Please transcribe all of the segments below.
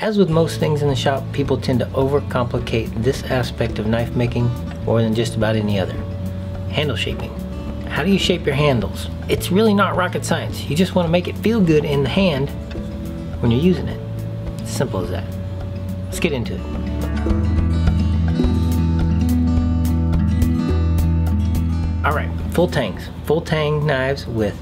As with most things in the shop, people tend to overcomplicate this aspect of knife making more than just about any other. Handle shaping. How do you shape your handles? It's really not rocket science. You just want to make it feel good in the hand when you're using it. It's as simple as that. Let's get into it. Alright, full tangs. Full tang knives with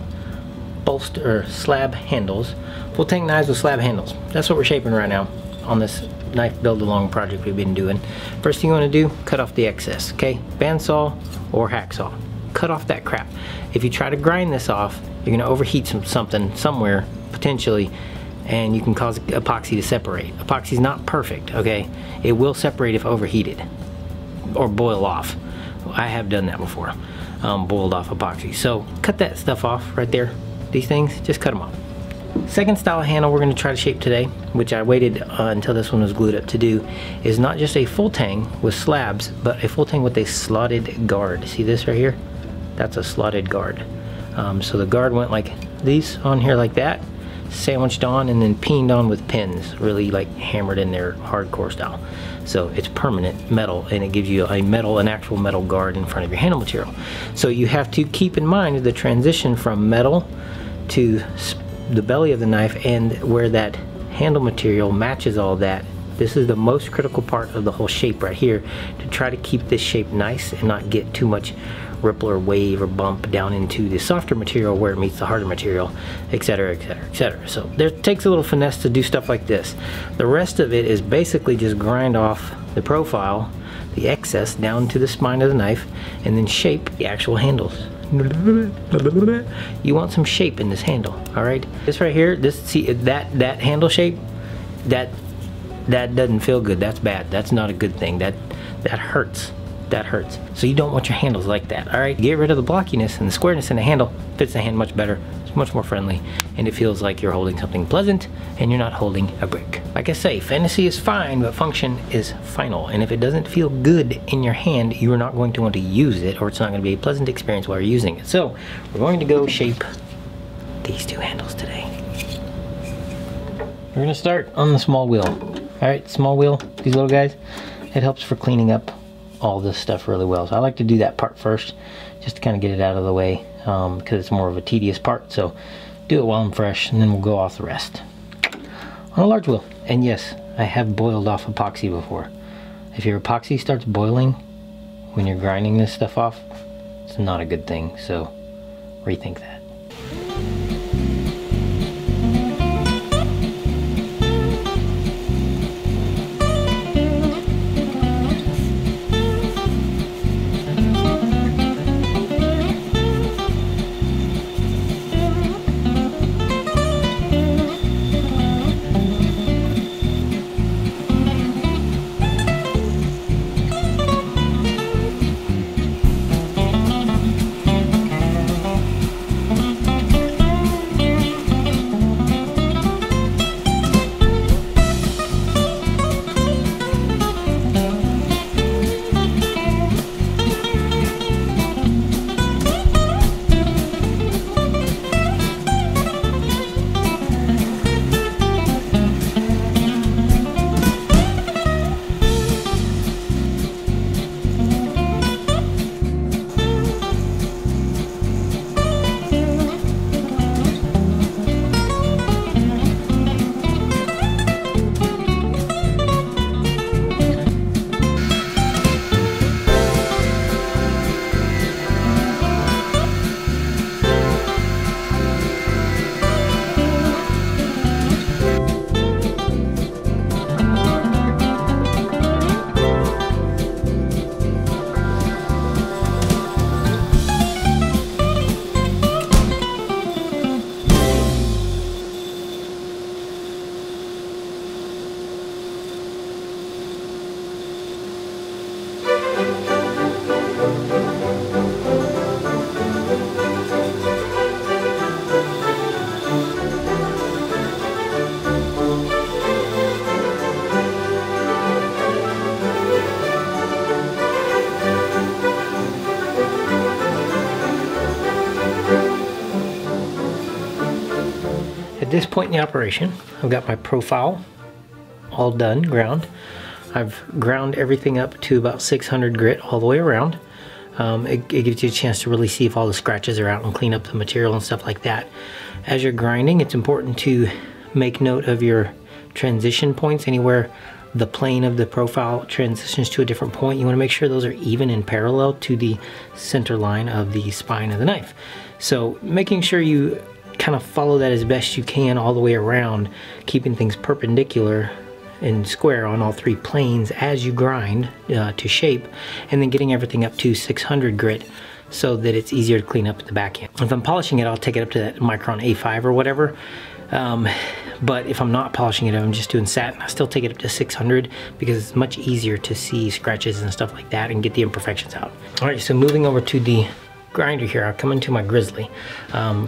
bolster or slab handles. Full tang knives with slab handles. That's what we're shaping right now on this knife build along project we've been doing. First thing you want to do, cut off the excess, okay? Bandsaw or hacksaw. Cut off that crap. If you try to grind this off, you're going to overheat something somewhere, potentially, and you can cause epoxy to separate. Epoxy is not perfect, okay? It will separate if overheated or boil off. I have done that before, boiled off epoxy. So cut that stuff off right there. These things, just cut them off. Second style of handle we're going to try to shape today, which I waited until this one was glued up to do, is not just a full tang with slabs, but a full tang with a slotted guard. See this right here? That's a slotted guard. So the guard went like these on here like that, sandwiched on and then peened on with pins, really like hammered in there hardcore style. So it's permanent metal, and it gives you an actual metal guard in front of your handle material. So you have to keep in mind the transition from metal to the belly of the knife and where that handle material matches all that. This is the most critical part of the whole shape right here, to try to keep this shape nice and not get too much ripple or wave or bump down into the softer material where it meets the harder material, etc, etc, etc. So there takes a little finesse to do stuff like this. The rest of it is basically just grind off the profile, the excess, down to the spine of the knife, and then shape the actual handles. You want some shape in this handle, all right? This right here, see that handle shape, that doesn't feel good. That's bad. That's not a good thing. That hurts. That hurts. So you don't want your handles like that, all right? Get rid of the blockiness, and the squareness in the handle fits the hand much better. It's much more friendly, and it feels like you're holding something pleasant and you're not holding a brick. Like I say, fantasy is fine, but function is final. And if it doesn't feel good in your hand, you are not going to want to use it, or it's not going to be a pleasant experience while you're using it. So we're going to go shape these two handles today. We're going to start on the small wheel. All right, small wheel, these little guys, it helps for cleaning up all this stuff really well. So I like to do that part first, just to kind of get it out of the way, because it's more of a tedious part. So do it while I'm fresh, and then we'll go off the rest on a large wheel. And yes, I have boiled off epoxy before. If your epoxy starts boiling when you're grinding this stuff off, it's not a good thing. So rethink that. At this point in the operation, I've got my profile all done, ground. I've ground everything up to about 600 grit all the way around. It gives you a chance to really see if all the scratches are out and clean up the material and stuff like that. As you're grinding, it's important to make note of your transition points. Anywhere the plane of the profile transitions to a different point, you want to make sure those are even and parallel to the center line of the spine of the knife. So making sure you kind of follow that as best you can all the way around, keeping things perpendicular and square on all three planes as you grind to shape, and then getting everything up to 600 grit so that it's easier to clean up at the back end. If I'm polishing it, I'll take it up to that micron A5 or whatever. But if I'm not polishing it, I'm just doing satin, I still take it up to 600 because it's much easier to see scratches and stuff like that and get the imperfections out. All right, so moving over to the grinder here, I'll come into my grizzly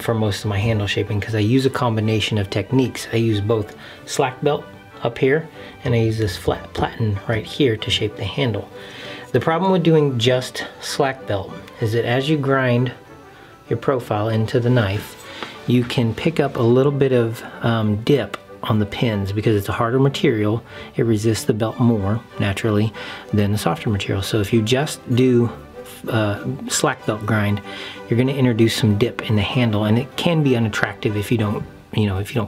for most of my handle shaping because I use a combination of techniques. I use both slack belt up here and I use this flat platen right here to shape the handle. The problem with doing just slack belt is that as you grind your profile into the knife, you can pick up a little bit of dip on the pins because it's a harder material. It resists the belt more naturally than the softer material. So if you just do slack belt grind, you're going to introduce some dip in the handle, and it can be unattractive if you don't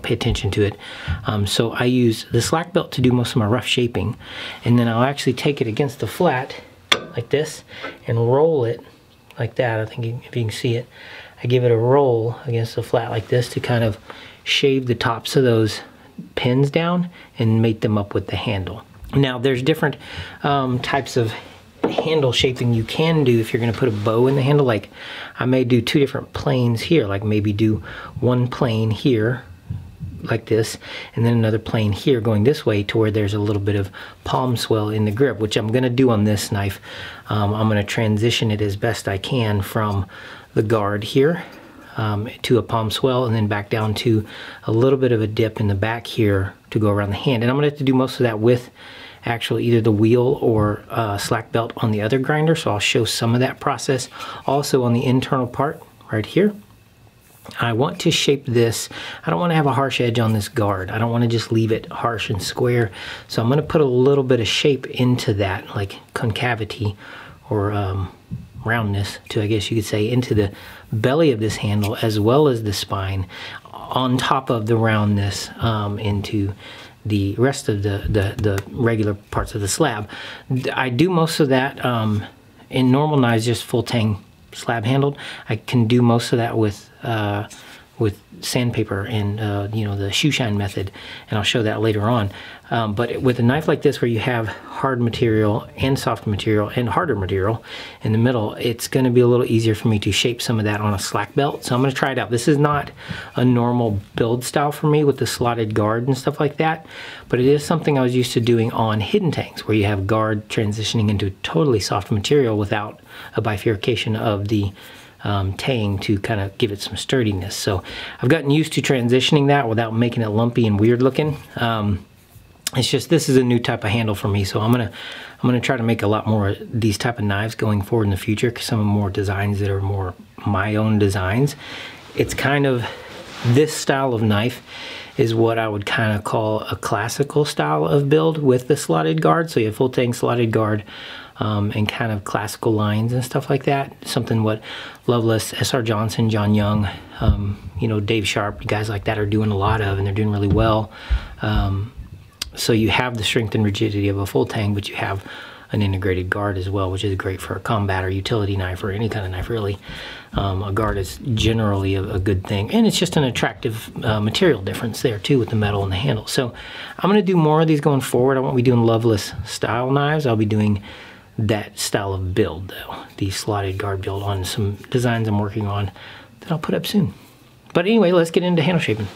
pay attention to it. So I use the slack belt to do most of my rough shaping, and then I'll actually take it against the flat like this and roll it like that. I think if you can see it, I give it a roll against the flat like this to kind of shave the tops of those pins down and mate them up with the handle. Now there's different types of handle shaping you can do if you're going to put a bow in the handle. Like I may do two different planes here, like maybe do one plane here like this and then another plane here going this way to where there's a little bit of palm swell in the grip, which I'm going to do on this knife. I'm going to transition it as best I can from the guard here to a palm swell and then back down to a little bit of a dip in the back here to go around the hand. And I'm going to have to do most of that with actually either the wheel or slack belt on the other grinder, so I'll show some of that process. Also on the internal part right here, I want to shape this. I don't want to have a harsh edge on this guard. I don't want to just leave it harsh and square, so I'm going to put a little bit of shape into that, like concavity or roundness to, I guess you could say, into the belly of this handle as well as the spine on top of the roundness into the rest of the regular parts of the slab. I do most of that in normal knives, just full tang slab handled. I can do most of that with sandpaper and you know, the shoe shine method, and I'll show that later on. But with a knife like this where you have hard material and soft material and harder material in the middle, it's going to be a little easier for me to shape some of that on a slack belt. So I'm going to try it out. This is not a normal build style for me with the slotted guard and stuff like that, but it is something I was used to doing on hidden tanks where you have guard transitioning into totally soft material without a bifurcation of the tang to kind of give it some sturdiness. So I've gotten used to transitioning that without making it lumpy and weird looking. It's just, this is a new type of handle for me, so I'm gonna try to make a lot more of these type of knives going forward in the future, because some more designs that are more my own designs. It's kind of, this style of knife is what I would kind of call a classical style of build with the slotted guard. So you have full tang slotted guard and kind of classical lines and stuff like that. Something what Loveless, S.R. Johnson, John Young, you know, Dave Sharp, guys like that are doing a lot of, and they're doing really well. So you have the strength and rigidity of a full tang, but you have an integrated guard as well, which is great for a combat or utility knife or any kind of knife really. A guard is generally a good thing, and it's just an attractive material difference there too with the metal and the handle. So I'm going to do more of these going forward. I won't be doing Loveless style knives. I'll be doing that style of build though, the slotted guard build, on some designs I'm working on that I'll put up soon. But anyway, let's get into handle shaping.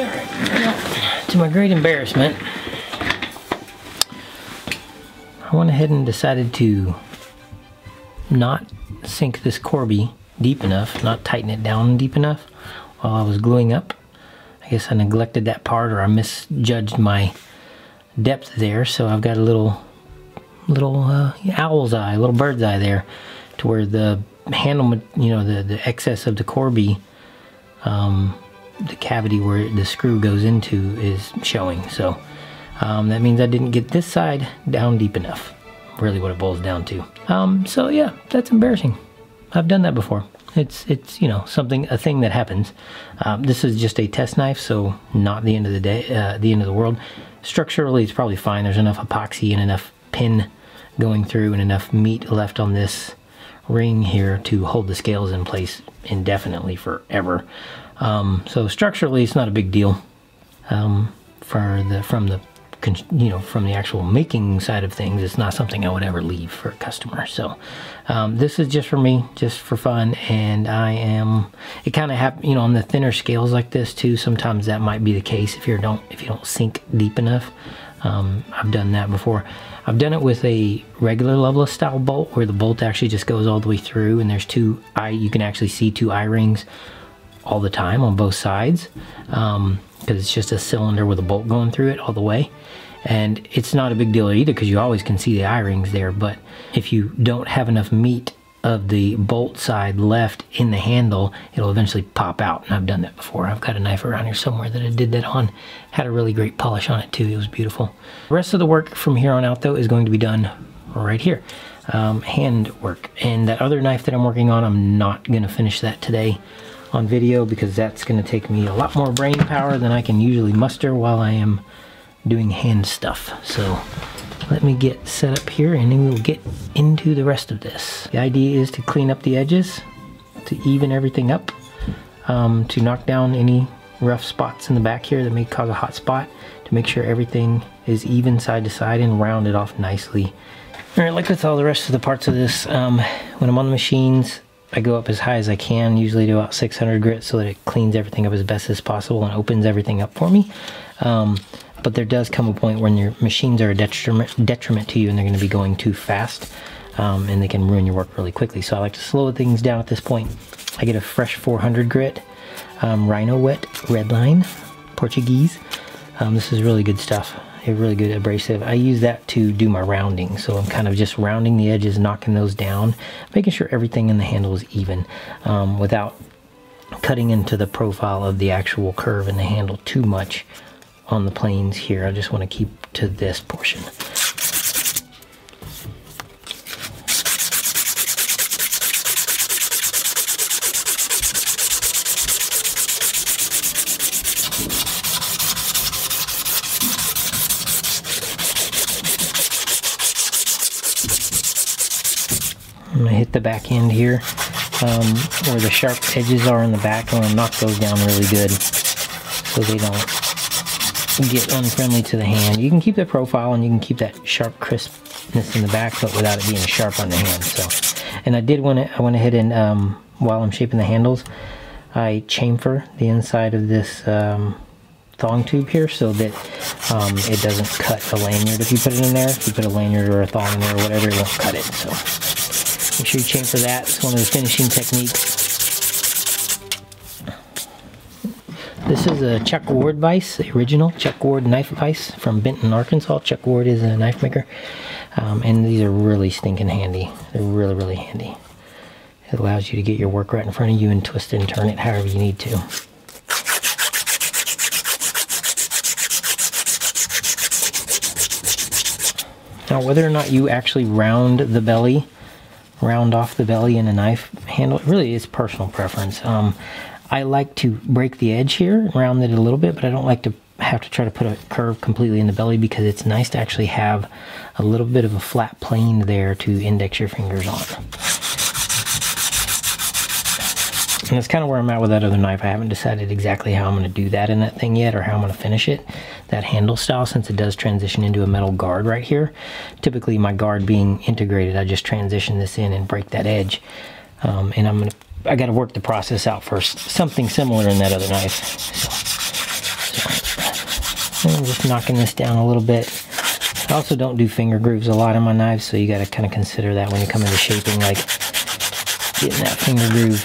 Alright, well, to my great embarrassment, I went ahead and decided to not sink this Corby deep enough, not tighten it down deep enough while I was gluing up. I guess I neglected that part, or I misjudged my depth there, so I've got a little owl's eye, a little bird's eye there, to where the handle, you know, the excess of the Corby, the cavity where the screw goes into is showing. So that means I didn't get this side down deep enough, really what it boils down to. So yeah, that's embarrassing. I've done that before. It's you know, a thing that happens. This is just a test knife, so not the end of the day, the end of the world. Structurally, it's probably fine. There's enough epoxy and enough pin going through and enough meat left on this ring here to hold the scales in place indefinitely forever. So structurally, it's not a big deal. From the actual making side of things, it's not something I would ever leave for a customer. So this is just for me, just for fun, and it kind of happens, you know, on the thinner scales like this too. Sometimes that might be the case if you don't sink deep enough. I've done that before. I've done it with a regular Loveless style bolt, where the bolt actually just goes all the way through, and there's you can actually see two eye rings all the time on both sides, because it's just a cylinder with a bolt going through it all the way. And it's not a big deal either, because you always can see the eye rings there. But if you don't have enough meat of the bolt side left in the handle, it'll eventually pop out. And I've done that before. I've got a knife around here somewhere that I did that on. Had a really great polish on it too. It was beautiful. The rest of the work from here on out though is going to be done right here. Hand work. And that other knife that I'm working on, I'm not going to finish that today on video, because that's going to take me a lot more brain power than I can usually muster while I am doing hand stuff. So let me get set up here and then we'll get into the rest of this. The idea is to clean up the edges, to even everything up, to knock down any rough spots in the back here that may cause a hot spot, to make sure everything is even side to side and round it off nicely. All right, like with all the rest of the parts of this, when I'm on the machines, I go up as high as I can, usually to about 600 grit, so that it cleans everything up as best as possible and opens everything up for me. But there does come a point when your machines are a detriment to you, and they're going to be going too fast, and they can ruin your work really quickly. So I like to slow things down at this point. I get a fresh 400 grit Rhino Wet Redline Portuguese. This is really good stuff. A really good abrasive. I use that to do my rounding, so I'm kind of just rounding the edges, knocking those down, making sure everything in the handle is even, without cutting into the profile of the actual curve in the handle too much on the planes here. I just want to keep to this portion. I'm going to hit the back end here, where the sharp edges are in the back. I want to knock those down really good so they don't get unfriendly to the hand. You can keep the profile and you can keep that sharp crispness in the back, but without it being sharp on the hand. So, and I went ahead and while I'm shaping the handles, I chamfer the inside of this thong tube here, so that it doesn't cut the lanyard if you put it in there. If you put a lanyard or a thong in there or whatever, it won't cut it. So make sure you chamfer that. It's one of the finishing techniques. This is a Chuck Ward vise, the original Chuck Ward knife vise from Benton, Arkansas. Chuck Ward is a knife maker, and these are really stinking handy. They're really, really handy. It allows you to get your work right in front of you and twist it and turn it however you need to. Now, whether or not you actually round off the belly in a knife handle, it really is personal preference. I like to break the edge here, round it a little bit, but I don't like to have to try to put a curve completely in the belly, because it's nice to actually have a little bit of a flat plane there to index your fingers on. And that's kind of where I'm at with that other knife. I haven't decided exactly how I'm going to do that in that thing yet, or how I'm going to finish it, that handle style, since it does transition into a metal guard right here. Typically my guard being integrated, I just transition this in and break that edge. And I got to work the process out first. Something similar in that other knife. So And I'm just knocking this down a little bit. I also don't do finger grooves a lot on my knives, so you got to kind of consider that when you come into shaping, like getting that finger groove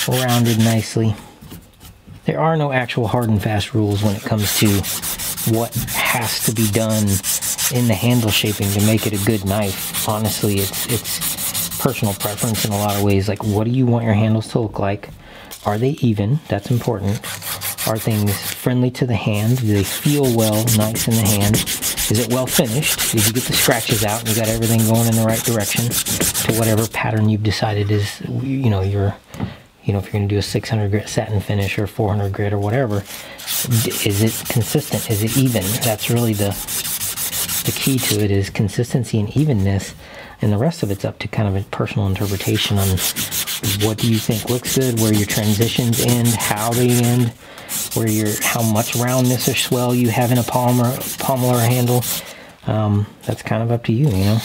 rounded nicely. There are no actual hard and fast rules when it comes to what has to be done in the handle shaping to make it a good knife. Honestly, it's personal preference in a lot of ways. Like, what do you want your handles to look like? Are they even? That's important. Are things friendly to the hand? Do they feel well, nice in the hand? Is it well finished? Did you get the scratches out and you got everything going in the right direction to whatever pattern you've decided is, you know, if you're going to do a 600 grit satin finish or 400 grit or whatever, is it consistent? Is it even? That's really the key to it, is consistency and evenness. And the rest of it's up to kind of a personal interpretation on what do you think looks good, where your transitions end, how they end, how much roundness or swell you have in a pommel or handle. That's kind of up to you, you know.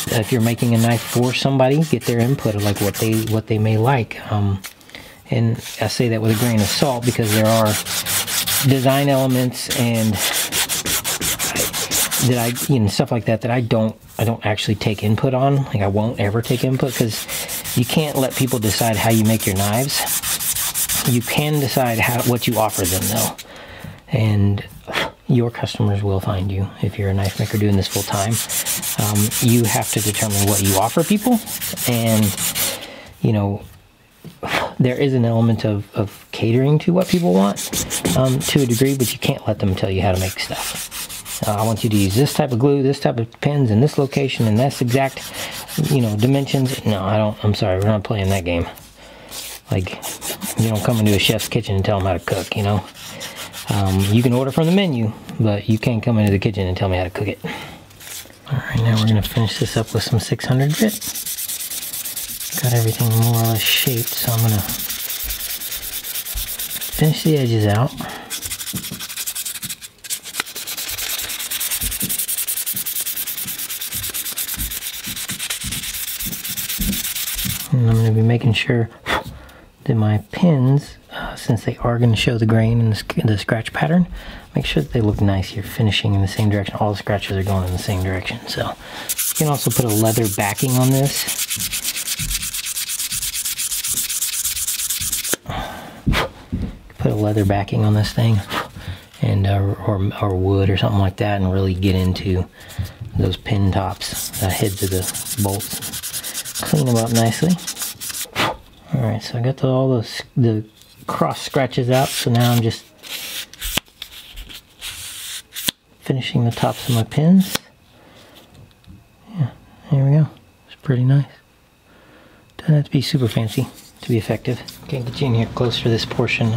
If you're making a knife for somebody, get their input of like what they may like. And I say that with a grain of salt because there are design elements and stuff like that I don't actually take input on. Like, I won't ever take input, because you can't let people decide how you make your knives. You can decide what you offer them though, and your customers will find you. If you're a knife maker doing this full time, you have to determine what you offer people. And you know, there is an element of catering to what people want to a degree, but you can't let them tell you how to make stuff. I want you to use this type of glue, this type of pins, in this location, and this exact, you know, dimensions. No, I don't. I'm sorry, we're not playing that game. Like, you don't come into a chef's kitchen and tell them how to cook, you know. You can order from the menu, but you can't come into the kitchen and tell me how to cook it. All right, now we're going to finish this up with some 600 grit. Got everything more or less shaped, so I'm going to finish the edges out. And I'm going to be making sure that my pins, since they are going to show the grain and the scratch pattern, make sure that they look nice. You're finishing in the same direction. All the scratches are going in the same direction. So you can also put a leather backing on this. Put a leather backing on this thing, and or wood or something like that, and really get into those pin tops, the heads of the bolts. Clean them up nicely. Alright, so I got all the cross scratches out, so now I'm just finishing the tops of my pins. Yeah, there we go. It's pretty nice. Doesn't have to be super fancy to be effective. Okay, get you in here close for this portion.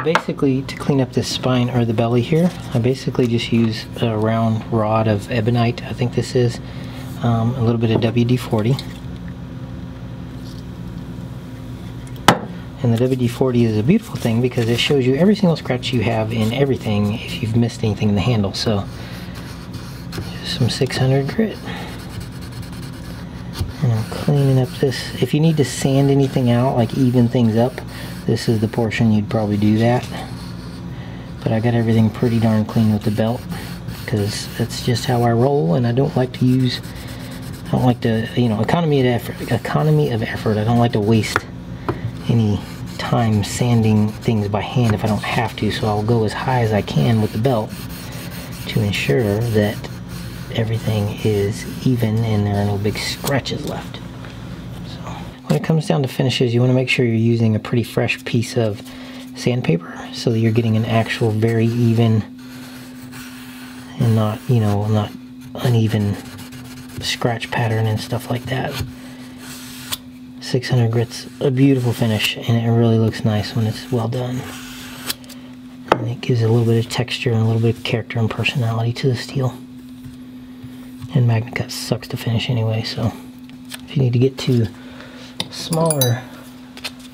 Basically, to clean up this spine or the belly here, I basically just use a round rod of ebonite, I think this is, a little bit of WD-40. And the WD-40 is a beautiful thing because it shows you every single scratch you have in everything if you've missed anything in the handle. So, just some 600 grit. And I'm cleaning up this. If you need to sand anything out, like even things up, this is the portion you'd probably do that. But I got everything pretty darn clean with the belt because that's just how I roll, and I don't like to use, I don't like to, you know, economy of effort. I don't like to waste any time sanding things by hand if I don't have to, so I'll go as high as I can with the belt to ensure that everything is even and there are no big scratches left. So when it comes down to finishes, you want to make sure you're using a pretty fresh piece of sandpaper so that you're getting an actual very even and not, you know, not uneven scratch pattern and stuff like that. 600 grit's a beautiful finish, and it really looks nice when it's well done. And it gives a little bit of texture and a little bit of character and personality to the steel. And MagnaCut sucks to finish anyway, so if you need to get to a smaller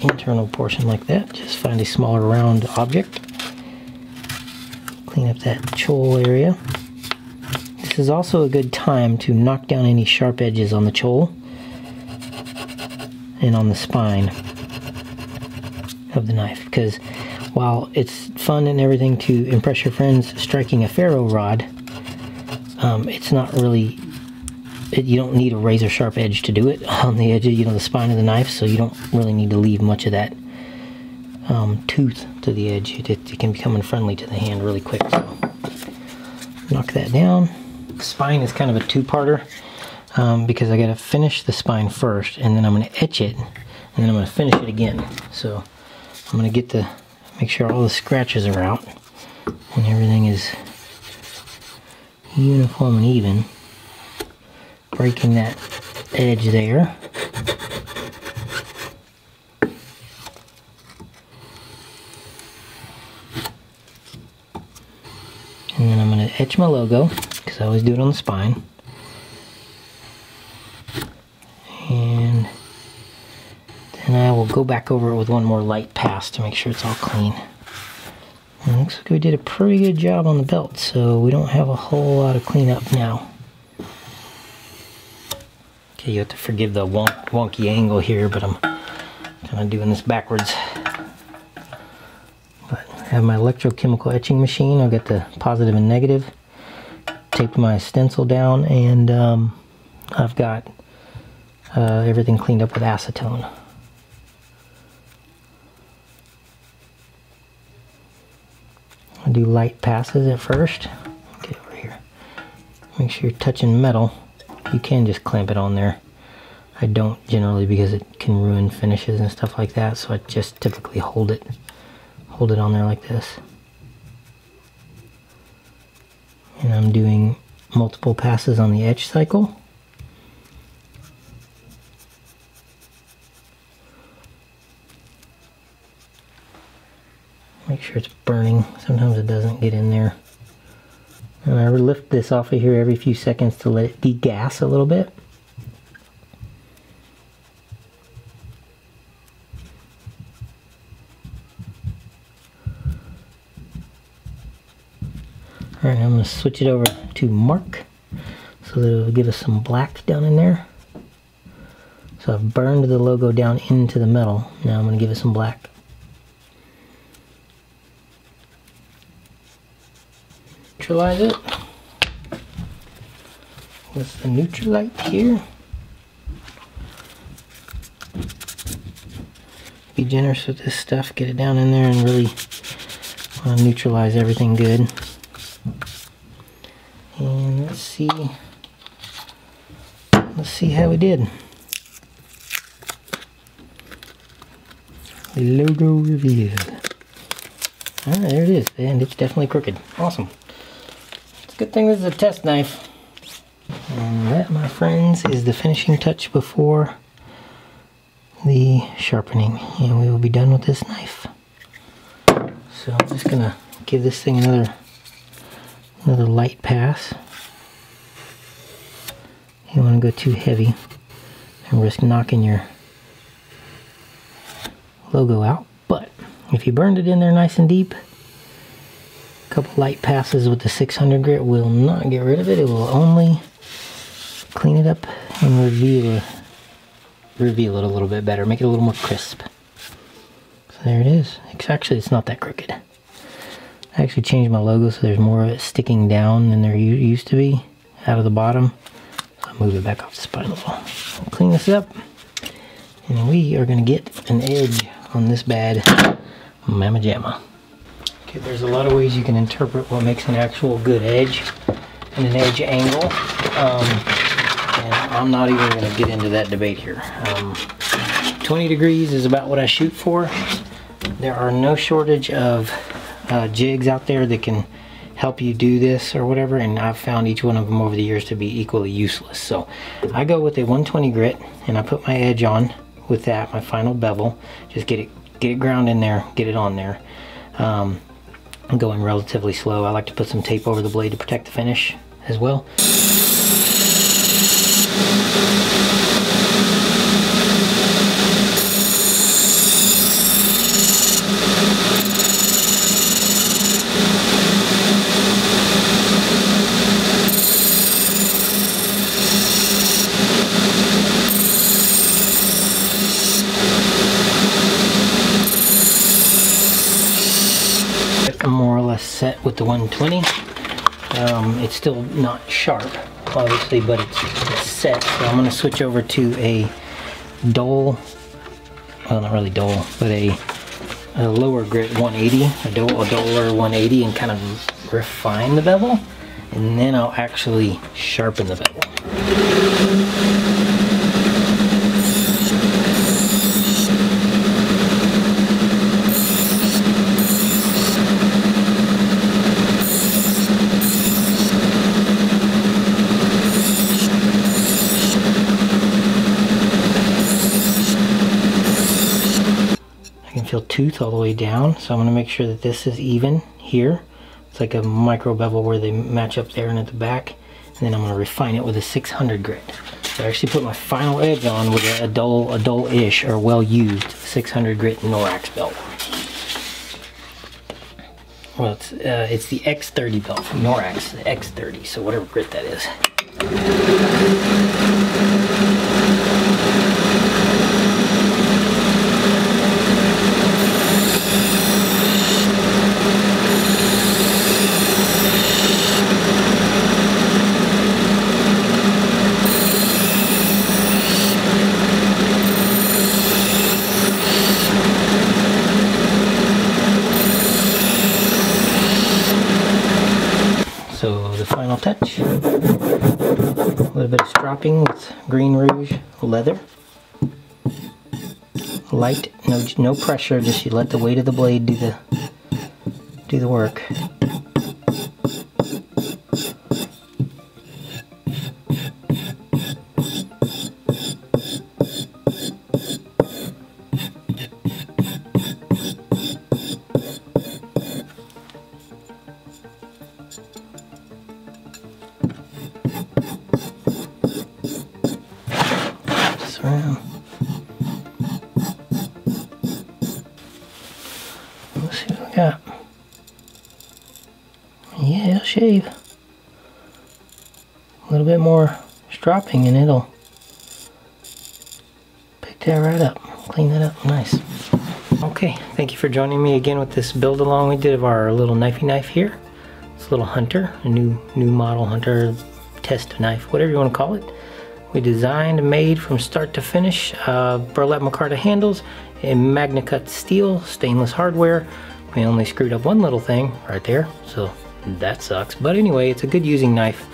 internal portion like that, just find a smaller round object. Clean up that choil area. This is also a good time to knock down any sharp edges on the choil and on the spine of the knife, because while it's fun and everything to impress your friends striking a ferro rod, it's not really, you don't need a razor sharp edge to do it on the edge of, the spine of the knife, so you don't really need to leave much of that tooth to the edge. It can become unfriendly to the hand really quick. So knock that down. The spine is kind of a two-parter because I got to finish the spine first, and then I'm going to etch it, and then I'm going to finish it again. So I'm going to make sure all the scratches are out and everything is uniform and even. Breaking that edge there. And then I'm going to etch my logo, because I always do it on the spine. And then I will go back over it with one more light pass to make sure it's all clean. And it looks like we did a pretty good job on the belt, so we don't have a whole lot of cleanup now. Okay, you have to forgive the wonky angle here, but I'm kind of doing this backwards. But I have my electrochemical etching machine. I've got the positive and negative. Taped my stencil down, and I've got everything cleaned up with acetone. I do light passes at first. Get over here. Make sure you're touching metal. You can just clamp it on there. I don't generally, because it can ruin finishes and stuff like that, so I just typically hold it on there like this. And I'm doing multiple passes on the etch cycle. Make sure it's burning. Sometimes it doesn't get in there. And I lift this off of here every few seconds to let it degas a little bit. Alright, I'm going to switch it over to mark so that it'll give us some black down in there. So I've burned the logo down into the metal. Now I'm going to give it some black. Neutralize it with the Neutralite here. Be generous with this stuff, get it down in there and really neutralize everything good. And let's see how we did. The logo reveal. Alright, there it is, and it's definitely crooked. Awesome. Good thing this is a test knife. And that, my friends, is the finishing touch before the sharpening. And we will be done with this knife. So I'm just gonna give this thing another light pass. You don't want to go too heavy and risk knocking your logo out. But if you burned it in there nice and deep, couple light passes with the 600 grit will not get rid of it. It will only clean it up and reveal it a little bit better, make it a little more crisp. So there it is. Actually, it's not that crooked. I actually changed my logo so there's more of it sticking down than there used to be out of the bottom. So I'll move it back off the spine a little. I'll clean this up, and we are going to get an edge on this bad mamma jamma. Okay, there's a lot of ways you can interpret what makes an actual good edge and an edge angle, and I'm not even going to get into that debate here. 20 degrees is about what I shoot for. There are no shortage of jigs out there that can help you do this or whatever, and I've found each one of them over the years to be equally useless. So I go with a 120 grit, and I put my edge on with that, my final bevel. Just get it ground in there, get it on there. I'm going relatively slow. I like to put some tape over the blade to protect the finish as well. more or less set with the 120. It's still not sharp, obviously, but it's set. So I'm going to switch over to a dull, well, not really dull, but a lower grit 180, a duller 180, and kind of refine the bevel, and then I'll actually sharpen the bevel. Feel tooth all the way down, so I'm going to make sure that this is even here. It's like a micro bevel where they match up there and at the back, and then I'm going to refine it with a 600 grit. So I actually put my final edge on with a dull-ish or well-used 600 grit Norax belt. Well, it's the X30 belt from Norax, the X30, so whatever grit that is. So the final touch, a little bit of stropping with green rouge leather. Light, no pressure, just you let the weight of the blade do the work. Around. Let's see what we got. Yeah, it'll shave. A little bit more stropping and it'll pick that right up. Clean that up nice. Okay, thank you for joining me again with this build along we did of our little knifey knife here. This little hunter, a new model hunter, test knife, whatever you want to call it. We designed and made from start to finish burlap micarta handles in magna cut steel, stainless hardware. We only screwed up one little thing right there, so that sucks. But anyway, it's a good using knife.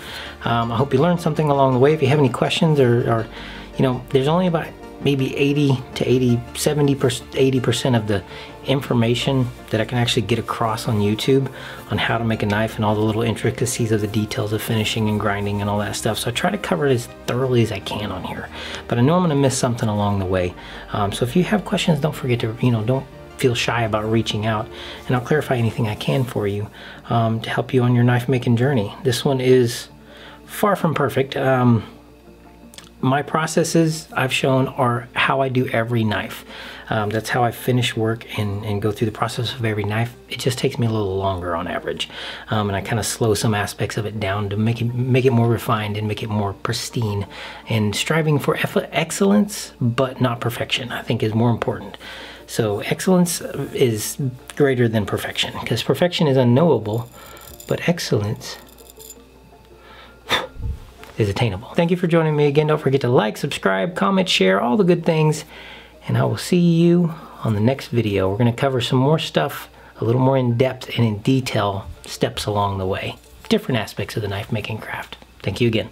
I hope you learned something along the way. If you have any questions or you know, there's only about maybe 80 to 80% of the information that I can actually get across on YouTube on how to make a knife and all the little intricacies of the details of finishing and grinding and all that stuff. So I try to cover it as thoroughly as I can on here, but I know I'm going to miss something along the way. So if you have questions, don't forget to, don't feel shy about reaching out, and I'll clarify anything I can for you to help you on your knife making journey. This one is far from perfect. My processes I've shown are how I do every knife. That's how I finish work and go through the process of every knife. It just takes me a little longer on average. And I kind of slow some aspects of it down to make it more refined and make it more pristine. And striving for excellence, but not perfection, I think is more important. So excellence is greater than perfection, because perfection is unknowable, but excellence is attainable. Thank you for joining me again. Don't forget to like, subscribe, comment, share, all the good things. And I will see you on the next video. We're going to cover some more stuff, a little more in depth and in detail, steps along the way. Different aspects of the knife making craft. Thank you again.